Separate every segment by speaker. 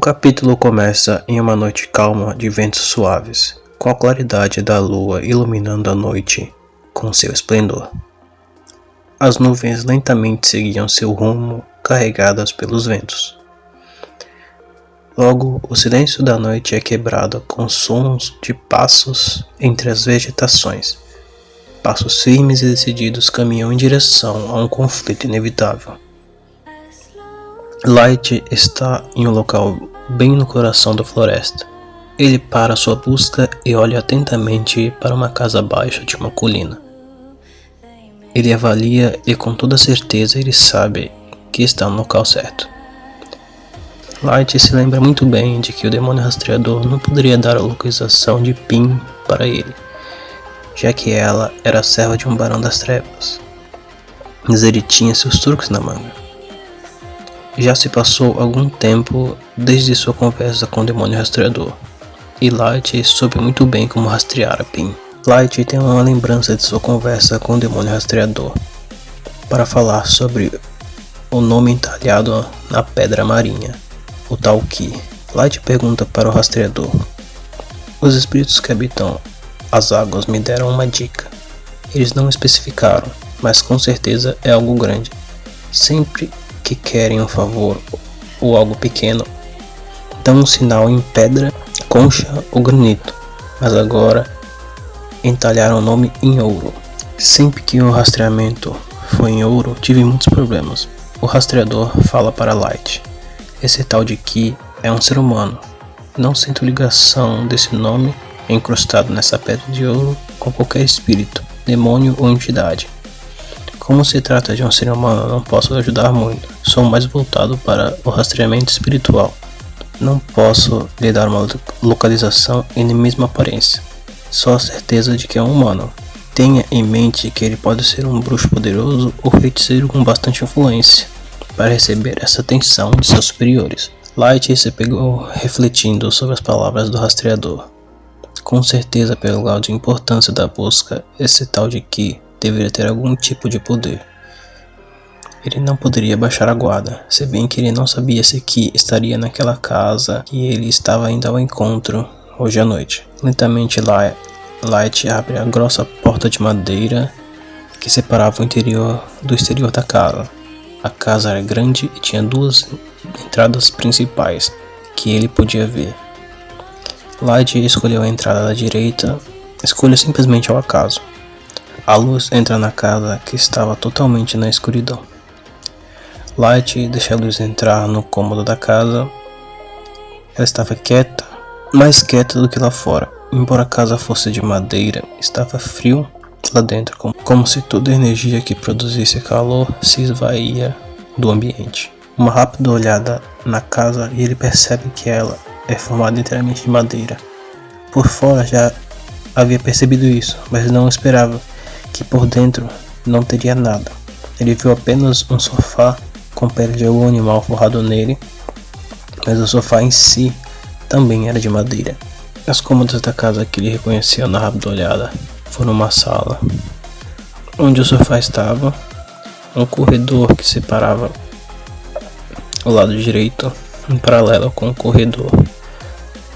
Speaker 1: capítulo começa em uma noite calma de ventos suaves, com a claridade da lua iluminando a noite com seu esplendor. As nuvens lentamente seguiam seu rumo, carregadas pelos ventos. Logo, o silêncio da noite é quebrado com sons de passos entre as vegetações. Passos firmes e decididos caminham em direção a um conflito inevitável. Light está em um local bem no coração da floresta. Ele para sua busca e olha atentamente para uma casa baixa de uma colina. Ele avalia e com toda certeza ele sabe que está no local certo. Light se lembra muito bem de que o demônio rastreador não poderia dar a localização de Pin para ele, já que ela era a serva de um barão das trevas, mas ele tinha seus truques na manga. Já se passou algum tempo desde sua conversa com o demônio rastreador, e Light soube muito bem como rastrear a Pin. Light tem uma lembrança de sua conversa com o demônio rastreador, para falar sobre o nome entalhado na pedra marinha, o Tauki. Light pergunta para o rastreador: os espíritos que habitam as águas me deram uma dica. Eles não especificaram, mas com certeza é algo grande. Sempre que querem um favor ou algo pequeno, dão um sinal em pedra, concha ou granito, mas agora entalharam o nome em ouro. Sempre que o rastreamento foi em ouro, tive muitos problemas. O rastreador fala para Light: esse tal de Ki é um ser humano. Não sinto ligação desse nome encrustado nessa pedra de ouro com qualquer espírito, demônio ou entidade. Como se trata de um ser humano, não posso ajudar muito. Sou mais voltado para o rastreamento espiritual. Não posso lhe dar uma localização e nem mesmo aparência. Só a certeza de que é um humano. Tenha em mente que ele pode ser um bruxo poderoso ou feiticeiro com bastante influência para receber essa atenção de seus superiores. Light se pegou refletindo sobre as palavras do rastreador. Com certeza, pelo grau de importância da busca, esse tal de Ki deveria ter algum tipo de poder. Ele não poderia baixar a guarda, se bem que ele não sabia se Ki estaria naquela casa que ele estava indo ao encontro hoje à noite. Lentamente, Light abre a grossa porta de madeira que separava o interior do exterior da casa. A casa era grande e tinha duas entradas principais que ele podia ver. Light escolheu a entrada da direita, escolha simplesmente ao acaso. A luz entra na casa que estava totalmente na escuridão. Light deixa a luz entrar no cômodo da casa. Ela estava quieta, mais quieta do que lá fora. Embora a casa fosse de madeira, estava frio lá dentro, como se toda a energia que produzisse calor se esvaía do ambiente. Uma rápida olhada na casa e ele percebe que ela é formada inteiramente de madeira. Por fora já havia percebido isso, mas não esperava que por dentro não teria nada. Ele viu apenas um sofá com pele de algum animal forrado nele, mas o sofá em si também era de madeira. As cômodas da casa que ele reconheceu na rápida olhada foram uma sala, onde o sofá estava, um corredor que separava o lado direito em paralelo com o corredor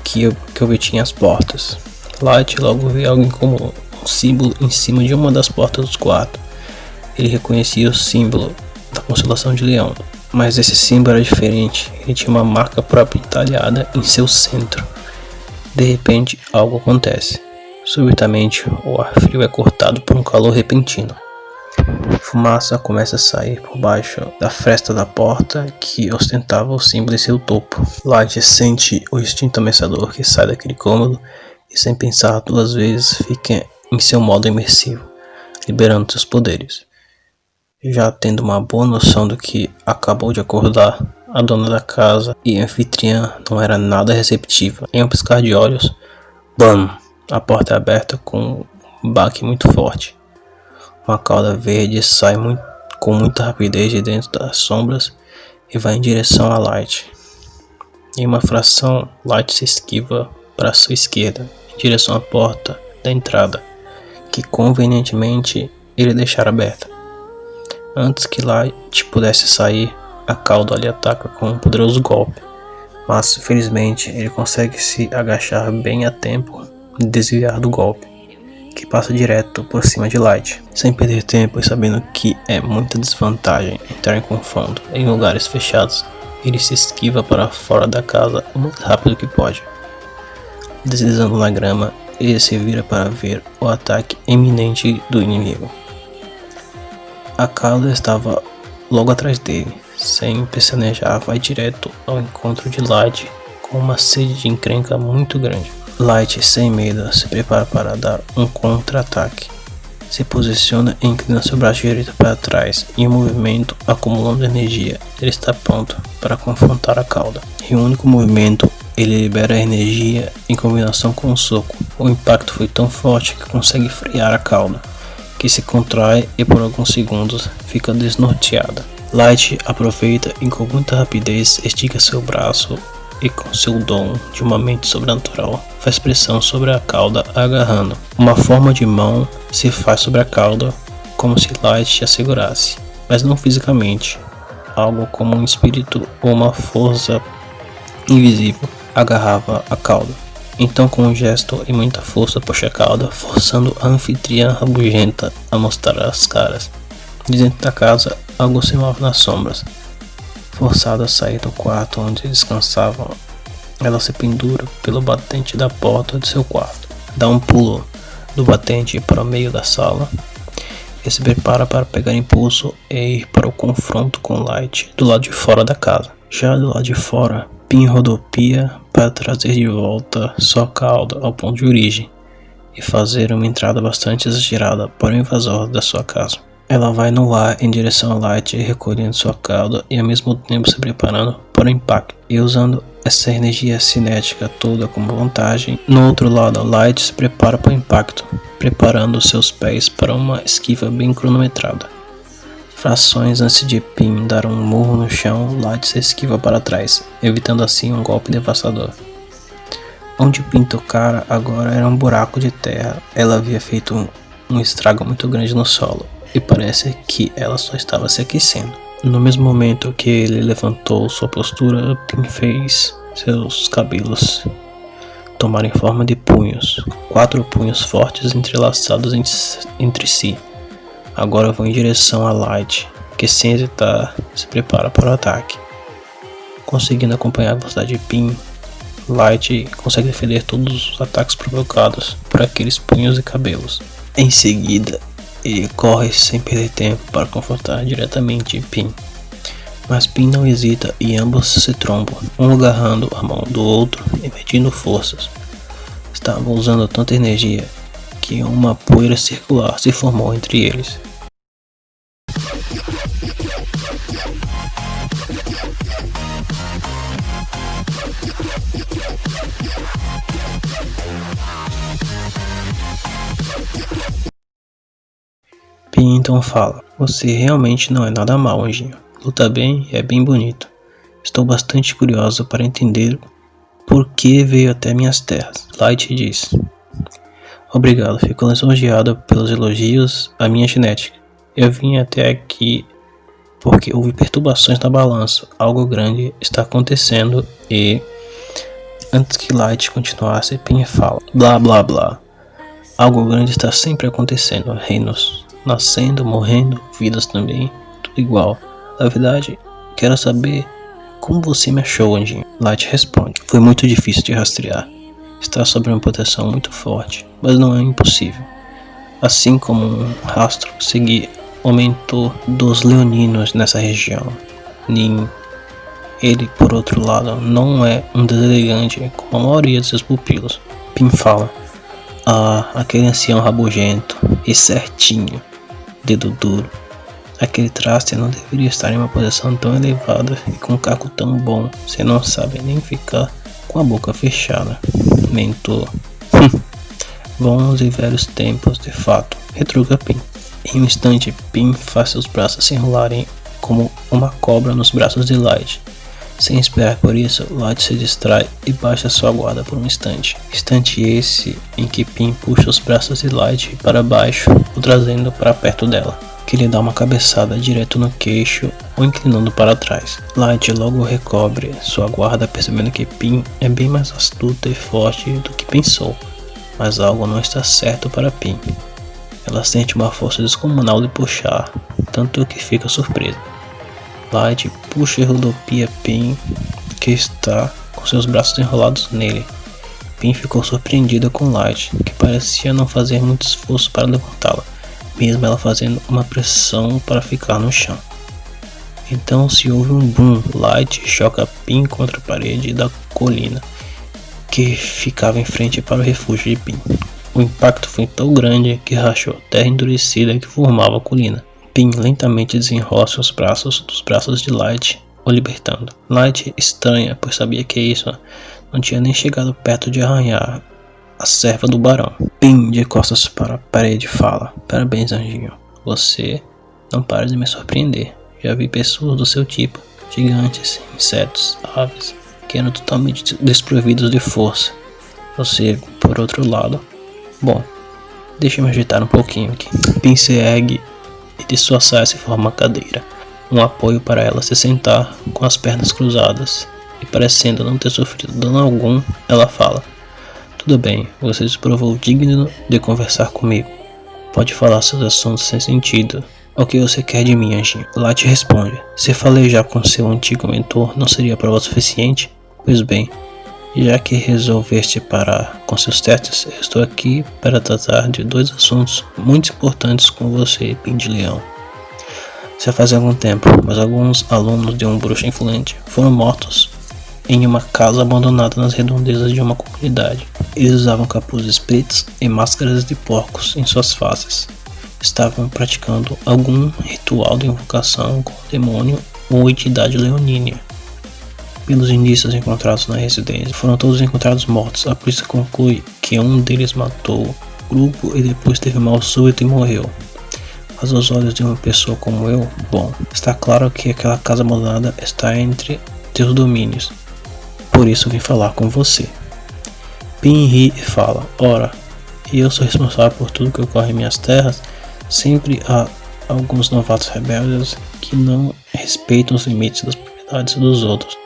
Speaker 1: que obtinha as portas. Light logo viu algo como um símbolo em cima de uma das portas dos quartos. Ele reconhecia o símbolo da constelação de Leão, mas esse símbolo era diferente. Ele tinha uma marca própria entalhada em seu centro. De repente, algo acontece. Subitamente, o ar frio é cortado por um calor repentino. Fumaça começa a sair por baixo da fresta da porta que ostentava o símbolo em seu topo. Light sente o instinto ameaçador que sai daquele cômodo e, sem pensar duas vezes, fica em seu modo imersivo, liberando seus poderes. Já tendo uma boa noção do que acabou de acordar, a dona da casa e anfitriã não era nada receptiva. Em um piscar de olhos, BAM! A porta é aberta com um baque muito forte. Uma cauda verde sai com muita rapidez de dentro das sombras e vai em direção a Light. Em uma fração, Light se esquiva para sua esquerda, em direção à porta da entrada, que convenientemente ele deixara aberta. Antes que Light pudesse sair, a cauda lhe ataca com um poderoso golpe. mas felizmente ele consegue se agachar bem a tempo e desviar do golpe, que passa direto por cima de Light. Sem perder tempo e sabendo que é muita desvantagem entrar em confronto em lugares fechados, ele se esquiva para fora da casa o mais rápido que pode. Deslizando na grama, ele se vira para ver o ataque iminente do inimigo. A Calda estava logo atrás dele. Sem pestanejar, vai direto ao encontro de Light com uma sede de encrenca muito grande. Light, sem medo, se prepara para dar um contra-ataque. Se posiciona e inclina seu braço direito para trás, e em movimento, acumulando energia, ele está pronto para confrontar a Calda. Em um único movimento, ele libera a energia em combinação com o soco. O impacto foi tão forte que consegue frear a Calda, que se contrai e por alguns segundos fica desnorteada. Light aproveita e com muita rapidez estica seu braço e com seu dom de uma mente sobrenatural faz pressão sobre a Calda agarrando. Uma forma de mão se faz sobre a Calda como se Light a segurasse, mas não fisicamente. Algo como um espírito ou uma força invisível agarrava a Calda. Então, com um gesto e muita força, puxa a Calda, forçando a anfitriã rabugenta a mostrar as caras. De dentro da casa, algo se move nas sombras. Forçada a sair do quarto onde descansavam, ela se pendura pelo batente da porta de seu quarto. Dá um pulo do batente para o meio da sala e se prepara para pegar impulso e ir para o confronto com Light do lado de fora da casa. Já do lado de fora, Pin rodopia para trazer de volta sua Calda ao ponto de origem e fazer uma entrada bastante exagerada para o invasor da sua casa. Ela vai no ar em direção a Light, recolhendo sua Calda e ao mesmo tempo se preparando para o impacto e usando essa energia cinética toda como vantagem. No outro lado, Light se prepara para o impacto, preparando seus pés para uma esquiva bem cronometrada. Frações antes de Pin dar um murro no chão, Light se esquiva para trás, evitando assim um golpe devastador. Onde Pin tocara agora era um buraco de terra. Ela havia feito um estrago muito grande no solo, e parece que ela só estava se aquecendo. No mesmo momento que ele levantou sua postura, Pin fez seus cabelos tomarem forma de punhos, 4 punhos fortes entrelaçados entre si. Agora vão em direção a Light, que sem hesitar se prepara para o ataque. Conseguindo acompanhar a velocidade de Pin, Light consegue defender todos os ataques provocados por aqueles punhos e cabelos. Em seguida, ele corre sem perder tempo para confrontar diretamente Pin. Mas Pin não hesita e ambos se trombam, um agarrando a mão do outro e medindo forças. Estavam usando tanta energia que uma poeira circular se formou entre eles. Pin então fala: "Você realmente não é nada mal, anjinho. Luta bem e é bem bonito. Estou bastante curioso para entender por que veio até minhas terras." Light diz: "Obrigado, fico lisonjeado pelos elogios à minha genética. Eu vim até aqui porque houve perturbações na balança. Algo grande está acontecendo e..." Antes que Light continuasse, Pin fala: "Blá blá blá. Algo grande está sempre acontecendo. Reinos nascendo, morrendo, vidas também, tudo igual. Na verdade, quero saber como você me achou, anjinho." Light responde: "Foi muito difícil de rastrear. Está sob uma proteção muito forte, mas não é impossível. Assim como um rastro seguir aumentou dos leoninos nessa região. Nin, ele, por outro lado, não é um deselegante como a maioria de seus pupilos." Pin fala: "Ah, aquele ancião rabugento e certinho, dedo duro. Aquele traste não deveria estar em uma posição tão elevada e com um caco tão bom. Você não sabe nem ficar com a boca fechada, mentor." "Bons e velhos tempos, de fato," retruca Pin. Em um instante, Pin faz seus braços se enrolarem como uma cobra nos braços de Light. Sem esperar por isso, Light se distrai e baixa sua guarda por um instante. Instante esse em que Pin puxa os braços de Light para baixo, o trazendo para perto dela. que lhe dá uma cabeçada direto no queixo, o inclinando para trás. Light logo recobre sua guarda, percebendo que Pin é bem mais astuta e forte do que pensou, mas algo não está certo para Pin. Ela sente uma força descomunal de puxar, tanto que fica surpresa. Light puxa e rodopia Pin, que está com seus braços enrolados nele. Pin ficou surpreendida com Light, que parecia não fazer muito esforço para levantá-la, mesmo ela fazendo uma pressão para ficar no chão. Então se ouve um boom. Light choca Pin contra a parede da colina, que ficava em frente para o refúgio de Pin. O impacto foi tão grande que rachou a terra endurecida que formava a colina. Pin lentamente desenrola seus braços dos braços de Light, o libertando. Light estranha, pois sabia que isso não tinha nem chegado perto de arranhar a serva do barão. Pin, de costas para a parede, fala: "Parabéns, anjinho. Você não para de me surpreender. Já vi pessoas do seu tipo, gigantes, insetos, aves, que eram totalmente desprovidos de força. Você, por outro lado... Bom, deixa eu me agitar um pouquinho aqui." Pin se ergue e de sua saia se forma uma cadeira, um apoio para ela se sentar com as pernas cruzadas, e parecendo não ter sofrido dano algum, ela fala: "Tudo bem, você se provou digno de conversar comigo. Pode falar seus assuntos sem sentido. O que você quer de mim, anjinho?" Light responde: "Se falei já com seu antigo mentor, não seria prova suficiente? Pois bem, já que resolveste parar com seus testes, eu estou aqui para tratar de dois assuntos muito importantes com você, Pin de Leão. Já faz algum tempo, mas alguns alunos de um bruxo influente foram mortos em uma casa abandonada nas redondezas de uma comunidade. Eles usavam capuzes pretos e máscaras de porcos em suas faces. Estavam praticando algum ritual de invocação com o demônio ou entidade leonínia. Pelos indícios encontrados na residência, foram todos encontrados mortos. A polícia conclui que um deles matou o grupo e depois teve mal súbito e morreu. Mas aos olhos de uma pessoa como eu, bom, está claro que aquela casa abandonada está entre teus domínios. Por isso vim falar com você." Pin ri e fala: "Ora, e eu sou responsável por tudo que ocorre em minhas terras? Sempre há alguns novatos rebeldes que não respeitam os limites das propriedades dos outros.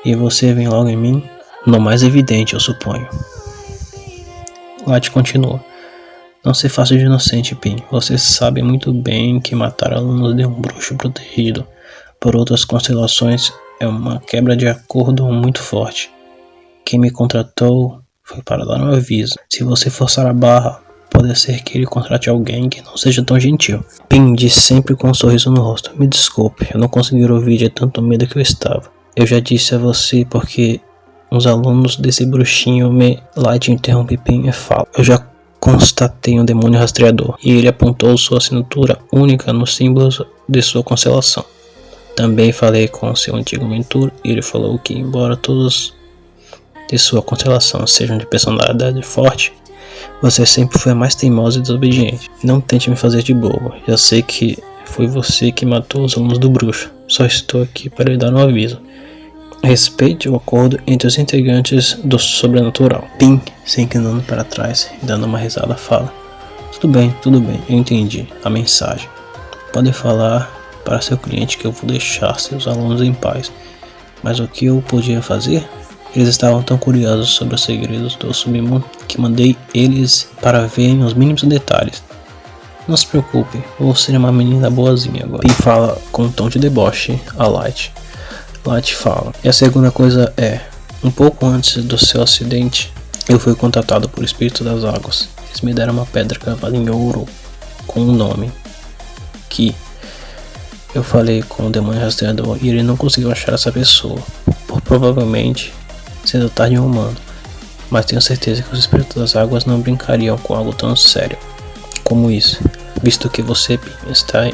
Speaker 1: E você vem logo em mim? No mais evidente, eu suponho." Light continua: "Não se faça de inocente, Pin. Você sabe muito bem que matar alunos de um bruxo protegido por outras constelações é uma quebra de acordo muito forte. Quem me contratou foi para dar um aviso. Se você forçar a barra, pode ser que ele contrate alguém que não seja tão gentil." Pin diz sempre com um sorriso no rosto: "Me desculpe, eu não consegui ouvir de tanto medo que eu estava. Eu já disse a você porque uns alunos desse bruxinho me..." Light interrompe Pin e fala: "Eu já constatei um demônio rastreador, e ele apontou sua assinatura única nos símbolos de sua constelação. Também falei com seu antigo mentor e ele falou que, embora todos de sua constelação sejam de personalidade forte, você sempre foi a mais teimosa e desobediente. Não tente me fazer de bobo, já sei que foi você que matou os alunos do bruxo. Só estou aqui para lhe dar um aviso. Respeite o acordo entre os integrantes do sobrenatural." Pin, se inclinando para trás e dando uma risada, fala: tudo bem, eu entendi a mensagem. Pode falar para seu cliente que eu vou deixar seus alunos em paz. Mas o que eu podia fazer? Eles estavam tão curiosos sobre os segredos do submundo que mandei eles para verem os mínimos detalhes. Não se preocupe, vou ser uma menina boazinha agora." Pin fala com um tom de deboche a Light. Light fala: "E a segunda coisa é, um pouco antes do seu acidente, eu fui contatado por espírito das águas. Eles me deram uma pedra cravada em ouro com um nome, que eu falei com o demônio rastreador e ele não conseguiu achar essa pessoa, por provavelmente se tratar de um humano. Mas tenho certeza que os espíritos das águas não brincariam com algo tão sério como isso, visto que você, Pin, está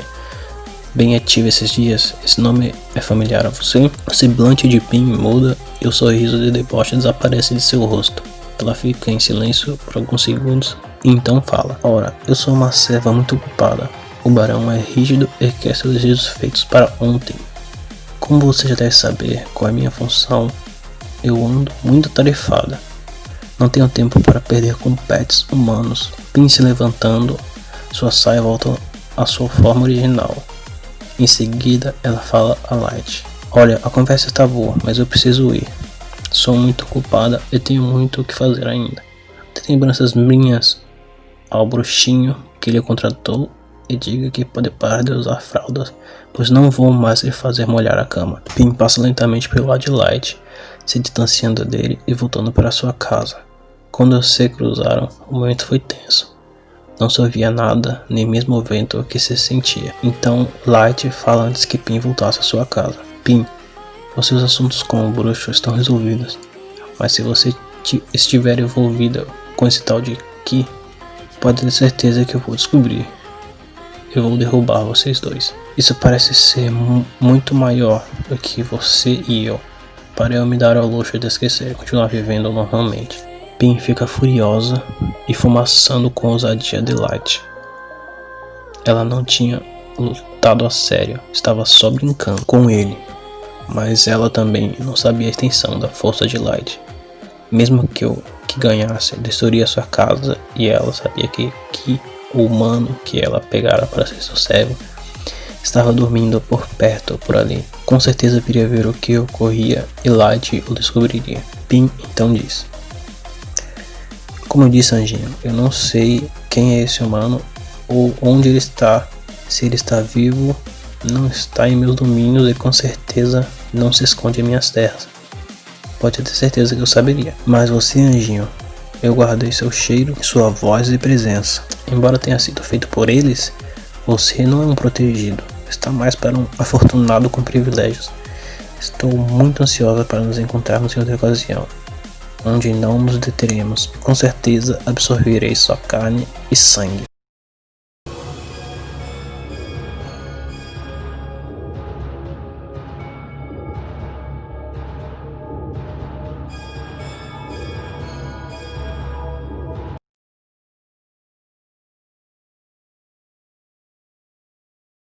Speaker 1: bem ativo esses dias. Esse nome é familiar a você?" O semblante de Pin muda e o sorriso de deboche desaparece de seu rosto. Ela fica em silêncio por alguns segundos e então fala: "Ora, eu sou uma serva muito ocupada. O barão é rígido e quer seus desejos feitos para ontem. Como você já deve saber qual é a minha função, eu ando muito atarefada. Não tenho tempo para perder com pets humanos." Pin, se levantando, sua saia volta à sua forma original. Em seguida, ela fala a Light: olha, a conversa está boa, mas eu preciso ir. Sou muito ocupada e tenho muito o que fazer ainda. Tem lembranças minhas ao bruxinho que lhe contratou e diga que pode parar de usar fraldas, pois não vou mais lhe fazer molhar a cama. Pim passa lentamente pelo lado de Light, se distanciando dele e voltando para sua casa. Quando se cruzaram, o momento foi tenso. Não se ouvia nada, nem mesmo o vento que se sentia. Então Light fala antes que Pim voltasse à sua casa: Pim, os seus assuntos com o bruxo estão resolvidos, mas se você estiver envolvida com esse tal de Ki, pode ter certeza que eu vou descobrir. Eu vou derrubar vocês dois. Isso parece ser muito maior do que você e eu, para eu me dar ao luxo de esquecer e continuar vivendo normalmente. Pim fica furiosa e fumaçando com ousadia de Light. Ela não tinha lutado a sério, estava só brincando com ele, mas ela também não sabia a extensão da força de Light. Mesmo que eu ganhasse, destruiria sua casa, e ela sabia que o humano que ela pegara para ser seu servo estava dormindo por perto, por ali. Com certeza viria ver o que ocorria e Light o descobriria. Pim então disse: como eu disse, Anjinho, eu não sei quem é esse humano ou onde ele está. Se ele está vivo, não está em meus domínios e com certeza não se esconde em minhas terras. Pode ter certeza que eu saberia. Mas você, Anjinho, eu guardei seu cheiro, sua voz e presença. Embora tenha sido feito por eles, você não é um protegido. Está mais para um afortunado com privilégios. Estou muito ansiosa para nos encontrarmos em outra ocasião, onde não nos deteremos. Com certeza absorverei sua carne e sangue.